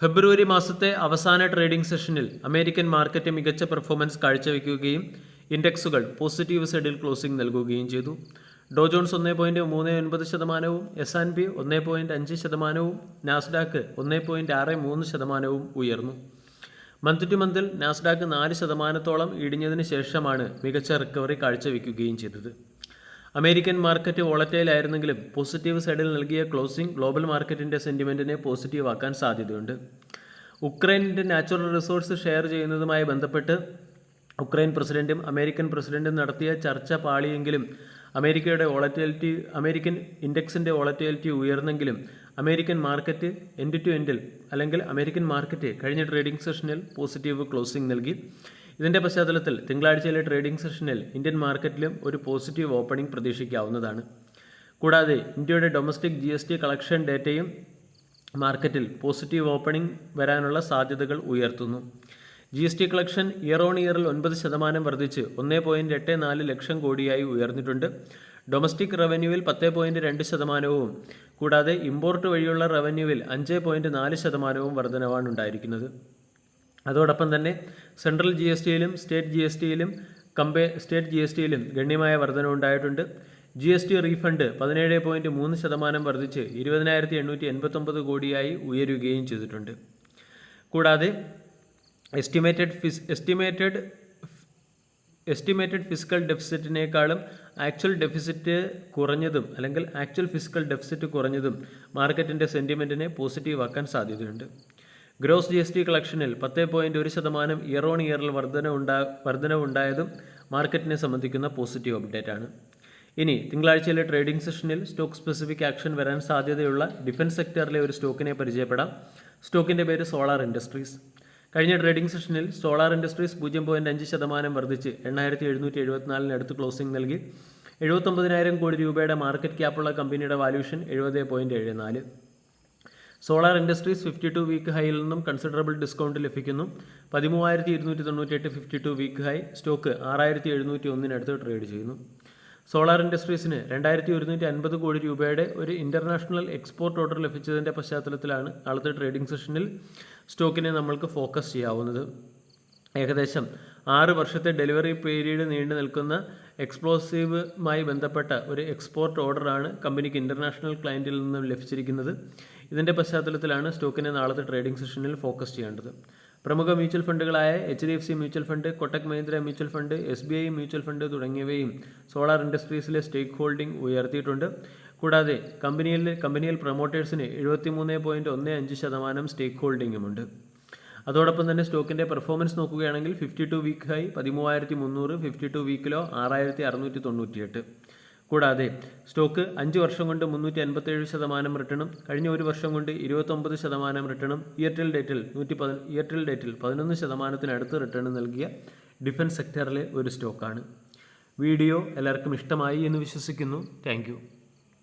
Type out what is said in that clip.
ഫെബ്രുവരി മാസത്തെ അവസാന ട്രേഡിംഗ് സെഷനിൽ അമേരിക്കൻ മാർക്കറ്റ് മികച്ച പെർഫോമൻസ് കാഴ്ചവെക്കുകയും ഇൻഡെക്സുകൾ പോസിറ്റീവ് സൈഡിൽ ക്ലോസിംഗ് നൽകുകയും ചെയ്തു. ഡോ ജോൺസ് 1.39%, S&P 1.5%, നാസ്ഡാക്ക് 1.63% ഉയർന്നു. മന്ത് ടു മന്തിൽ നാസ്ഡാക്ക് 4%-ഓളം ഇടിഞ്ഞതിന് ശേഷമാണ് മികച്ച റിക്കവറി കാഴ്ചവെക്കുകയും ചെയ്തത്. അമേരിക്കൻ മാർക്കറ്റ് വോളറ്റൈൽ ആയിരുന്നെങ്കിലും പോസിറ്റീവ് സൈഡിൽ നൽകിയ ക്ലോസിംഗ് ഗ്ലോബൽ മാർക്കറ്റിൻ്റെ സെൻറ്റിമെൻറ്റിനെ പോസിറ്റീവ് ആക്കാൻ സാധ്യതയുണ്ട്. ഉക്രൈനിൻ്റെ നാച്ചുറൽ റിസോഴ്സ് ഷെയർ ചെയ്യുന്നതുമായി ബന്ധപ്പെട്ട് ഉക്രൈൻ പ്രസിഡന്റും അമേരിക്കൻ പ്രസിഡന്റും നടത്തിയ ചർച്ച പാളിയെങ്കിലും അമേരിക്കൻ ഇൻഡെക്സിൻ്റെ വോളറ്റിലിറ്റി ഉയർന്നെങ്കിലും അമേരിക്കൻ മാർക്കറ്റ് എൻഡ് ടു എൻഡിൽ അല്ലെങ്കിൽ അമേരിക്കൻ മാർക്കറ്റ് കഴിഞ്ഞ ട്രേഡിംഗ് സെഷനിൽ പോസിറ്റീവ് ക്ലോസിംഗ് നൽകി. ഇതിൻ്റെ പശ്ചാത്തലത്തിൽ തിങ്കളാഴ്ചയിലെ ട്രേഡിംഗ് സെഷനിൽ ഇന്ത്യൻ മാർക്കറ്റിലും ഒരു പോസിറ്റീവ് ഓപ്പണിംഗ് പ്രതീക്ഷിക്കാവുന്നതാണ്. കൂടാതെ ഇന്ത്യയുടെ ഡൊമസ്റ്റിക് GST കളക്ഷൻ ഡേറ്റയും മാർക്കറ്റിൽ പോസിറ്റീവ് ഓപ്പണിംഗ് വരാനുള്ള സാധ്യതകൾ ഉയർത്തുന്നു. GST കളക്ഷൻ ഇയർ ഓൺ ഇയറിൽ 9% വർദ്ധിച്ച് 1.84 ലക്ഷം കോടിയായി ഉയർന്നിട്ടുണ്ട്. ഡൊമസ്റ്റിക് റവന്യൂവിൽ 10.2%, കൂടാതെ ഇമ്പോർട്ട് വഴിയുള്ള റവന്യൂവിൽ 5.4% വർധനവാണ് ഉണ്ടായിരിക്കുന്നത്. അതോടൊപ്പം തന്നെ സെൻട്രൽ GSTയിലും സ്റ്റേറ്റ് GSTയിലും ഗണ്യമായ വർധനവുണ്ടായിട്ടുണ്ട്. GST റീഫണ്ട് 17.3% വർദ്ധിച്ച് 20,889 കോടിയായി ഉയരുകയും ചെയ്തിട്ടുണ്ട്. കൂടാതെ എസ്റ്റിമേറ്റഡ് ഫിസ്ക്കൽ ഡെഫിസിറ്റിനേക്കാളും ആക്ച്വൽ ഡെഫിസിറ്റ് കുറഞ്ഞതും അല്ലെങ്കിൽ ആക്ച്വൽ ഫിസ്ക്കൽ ഡെഫിസിറ്റ് കുറഞ്ഞതും മാർക്കറ്റിൻ്റെ സെൻറ്റിമെൻറ്റിനെ പോസിറ്റീവ് ആക്കാൻ സാധ്യതയുണ്ട്. ഗ്രോസ് GST കളക്ഷനിൽ 10.1% ഇയർ ഓൺ ഇയറിൽ വർധനവുണ്ടായതും മാർക്കറ്റിനെ സംബന്ധിക്കുന്ന പോസിറ്റീവ് അപ്ഡേറ്റ് ആണ്. ഇനി തിങ്കളാഴ്ചയിലെ ട്രേഡിംഗ് സെഷനിൽ സ്റ്റോക്ക് സ്പെസിഫിക് ആക്ഷൻ വരാൻ സാധ്യതയുള്ള ഡിഫൻസ് സെക്ടറിലെ ഒരു സ്റ്റോക്കിനെ പരിചയപ്പെടാം. സ്റ്റോക്കിൻ്റെ പേര് സോളാർ ഇൻഡസ്ട്രീസ്. കഴിഞ്ഞ ട്രേഡിംഗ് സെഷനിൽ സോളാർ ഇൻഡസ്ട്രീസ് 0.5% വർദ്ധിച്ച് 8,774 അടുത്ത് ക്ലോസിംഗ് നൽകി. 79,000 കോടി രൂപയുടെ മാർക്കറ്റ് ക്യാപ്പുള്ള കമ്പനിയുടെ വാല്യൂഷൻ 70.74. സോളാർ ഇൻഡസ്ട്രീസ് 52 വീക്ക് ഹൈയിൽ നിന്നും കൺസിഡറബിൾ ഡിസ്കൗണ്ട് ലഭിക്കുന്നു. 13,298 52 വീക്ക് ഹൈ. സ്റ്റോക്ക് 6,701 അടുത്ത് ട്രേഡ് ചെയ്യുന്നു. സോളാർ ഇൻഡസ്ട്രീസിന് 2,150 കോടി രൂപയുടെ ഒരു ഇൻ്റർനാഷണൽ എക്സ്പോർട്ട് ഓർഡർ ലഭിച്ചതിൻ്റെ പശ്ചാത്തലത്തിലാണ് നാളത്തെ ട്രേഡിംഗ് സെഷനിൽ സ്റ്റോക്കിനെ നമ്മൾക്ക് ഫോക്കസ് ചെയ്യാവുന്നത്. ഏകദേശം 6 വർഷത്തെ ഡെലിവറി പീരീഡ് നീണ്ടു നിൽക്കുന്ന എക്സ്പ്ലോസീവുമായി ബന്ധപ്പെട്ട ഒരു എക്സ്പോർട്ട് ഓർഡറാണ് കമ്പനിക്ക് ഇൻ്റർനാഷണൽ ക്ലയൻറ്റിൽ നിന്നും ലഭിച്ചിരിക്കുന്നത്. ഇതിൻ്റെ പശ്ചാത്തലത്തിലാണ് സ്റ്റോക്കിനെ നാളത്തെ ട്രേഡിംഗ് സെഷനിൽ ഫോക്കസ് ചെയ്യേണ്ടത്. പ്രമുഖ മ്യൂച്വൽ ഫണ്ടുകളായ HDFC mutual fund, Kotak Mahindra mutual fund, SBI mutual fund തുടങ്ങിയവയും സോളാർ ഇൻഡസ്ട്രീസിലെ സ്റ്റേക്ക് ഹോൾഡിംഗ് ഉയർത്തിയിട്ടുണ്ട്. കൂടാതെ കമ്പനിയിൽ പ്രൊമോട്ടേഴ്സിന് 73.15% സ്റ്റേക്ക് ഹോൾഡിംഗുമുണ്ട്. അതോടൊപ്പം തന്നെ സ്റ്റോക്കിൻ്റെ പെർഫോമൻസ് നോക്കുകയാണെങ്കിൽ 52 വീക്ക് ഹൈ 13,300, 52 വീക്ക് ലോ 6,698. കൂടാതെ സ്റ്റോക്ക് 5 വർഷം കൊണ്ട് 357% റിട്ടേണും കഴിഞ്ഞ ഒരു വർഷം കൊണ്ട് 29% റിട്ടേണും ഇയർ ടിൽ ഡേറ്റിൽ 11% റിട്ടേൺ നൽകിയ ഡിഫൻസ് സെക്ടറിലെ ഒരു സ്റ്റോക്കാണ്. വീഡിയോ എല്ലാവർക്കും ഇഷ്ടമായി എന്ന് വിശ്വസിക്കുന്നു. Thank you.